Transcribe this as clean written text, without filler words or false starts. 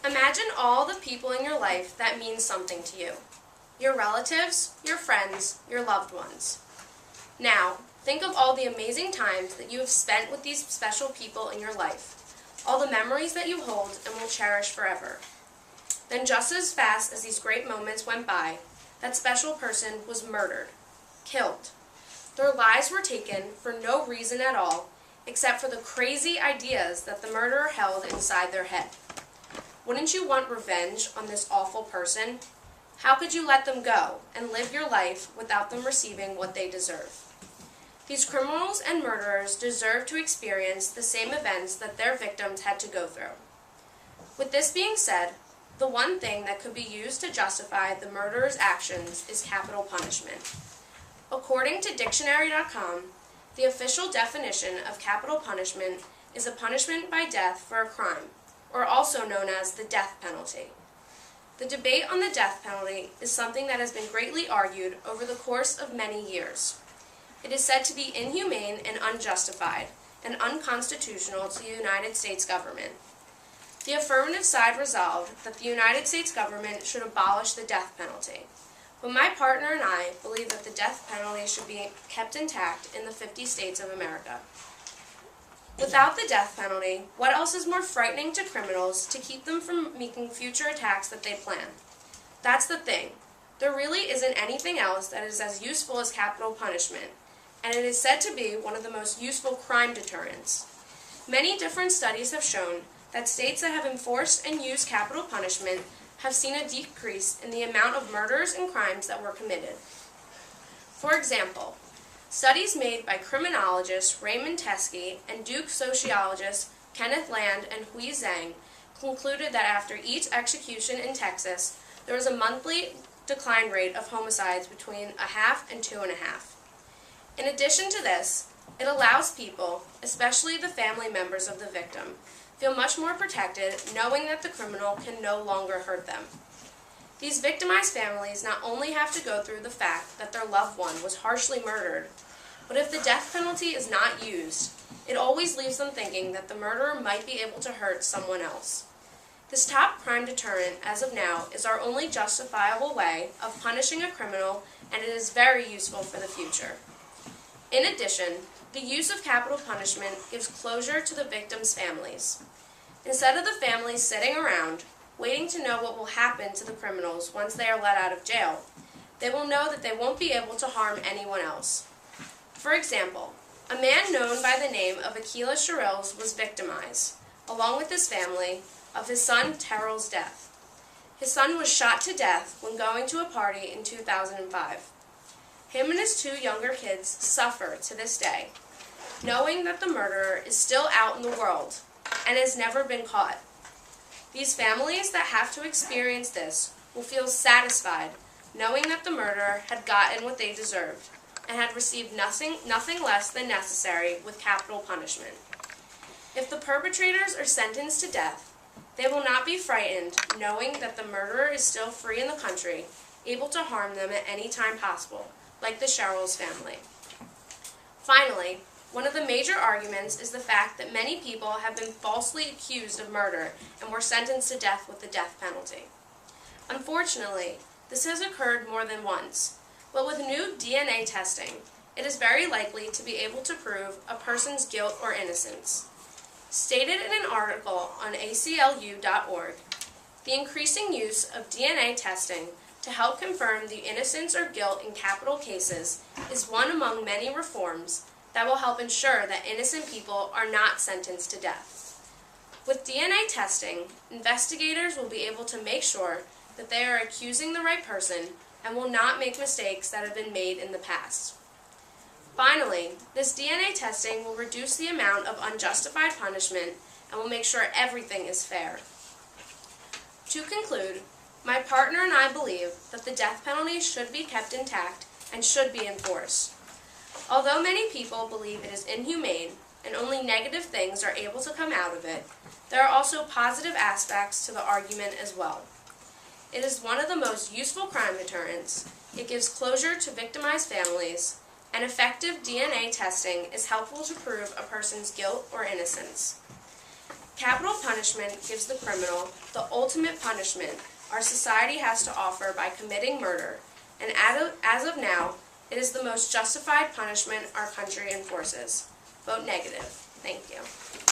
Imagine all the people in your life that mean something to you. Your relatives, your friends, your loved ones. Now, think of all the amazing times that you have spent with these special people in your life, all the memories that you hold and will cherish forever. Then just as fast as these great moments went by, that special person was murdered, killed. Their lives were taken for no reason at all, except for the crazy ideas that the murderer held inside their head. Wouldn't you want revenge on this awful person? How could you let them go and live your life without them receiving what they deserve? These criminals and murderers deserve to experience the same events that their victims had to go through. With this being said, the one thing that could be used to justify the murderer's actions is capital punishment. According to dictionary.com, the official definition of capital punishment is a punishment by death for a crime, or also known as the death penalty. The debate on the death penalty is something that has been greatly argued over the course of many years. It is said to be inhumane and unjustified, and unconstitutional to the United States government. The affirmative side resolved that the United States government should abolish the death penalty, but my partner and I believe that the death penalty should be kept intact in the 50 states of America. Without the death penalty, what else is more frightening to criminals to keep them from making future attacks that they plan? That's the thing. There really isn't anything else that is as useful as capital punishment, and it is said to be one of the most useful crime deterrents. Many different studies have shown that states that have enforced and used capital punishment have seen a decrease in the amount of murders and crimes that were committed. For example, studies made by criminologist Raymond Teskey and Duke sociologists Kenneth Land and Hui Zhang concluded that after each execution in Texas, there was a monthly decline rate of homicides between 0.5 and 2.5. In addition to this, it allows people, especially the family members of the victim, feel much more protected knowing that the criminal can no longer hurt them. These victimized families not only have to go through the fact that their loved one was harshly murdered, but if the death penalty is not used, it always leaves them thinking that the murderer might be able to hurt someone else. This top crime deterrent, as of now, is our only justifiable way of punishing a criminal, and it is very useful for the future. In addition, the use of capital punishment gives closure to the victims' families. Instead of the families sitting around, waiting to know what will happen to the criminals once they are let out of jail, they will know that they won't be able to harm anyone else. For example, a man known by the name of Akila Shirelles was victimized, along with his family, of his son Terrell's death. His son was shot to death when going to a party in 2005. Him and his 2 younger kids suffer to this day, knowing that the murderer is still out in the world and has never been caught. These families that have to experience this will feel satisfied knowing that the murderer had gotten what they deserved and had received nothing less than necessary with capital punishment. If the perpetrators are sentenced to death, they will not be frightened knowing that the murderer is still free in the country, able to harm them at any time possible, like the Shirelles family. Finally, one of the major arguments is the fact that many people have been falsely accused of murder and were sentenced to death with the death penalty. Unfortunately, this has occurred more than once, but with new DNA testing, it is very likely to be able to prove a person's guilt or innocence. Stated in an article on ACLU.org, the increasing use of DNA testing to help confirm the innocence or guilt in capital cases is one among many reforms that will help ensure that innocent people are not sentenced to death. With DNA testing, investigators will be able to make sure that they are accusing the right person and will not make mistakes that have been made in the past. Finally, this DNA testing will reduce the amount of unjustified punishment and will make sure everything is fair. To conclude, my partner and I believe that the death penalty should be kept intact and should be enforced. Although many people believe it is inhumane and only negative things are able to come out of it, there are also positive aspects to the argument as well. It is one of the most useful crime deterrents, it gives closure to victimized families, and effective DNA testing is helpful to prove a person's guilt or innocence. Capital punishment gives the criminal the ultimate punishment our society has to offer by committing murder, and as of now, it is the most justified punishment our country enforces. Vote negative. Thank you.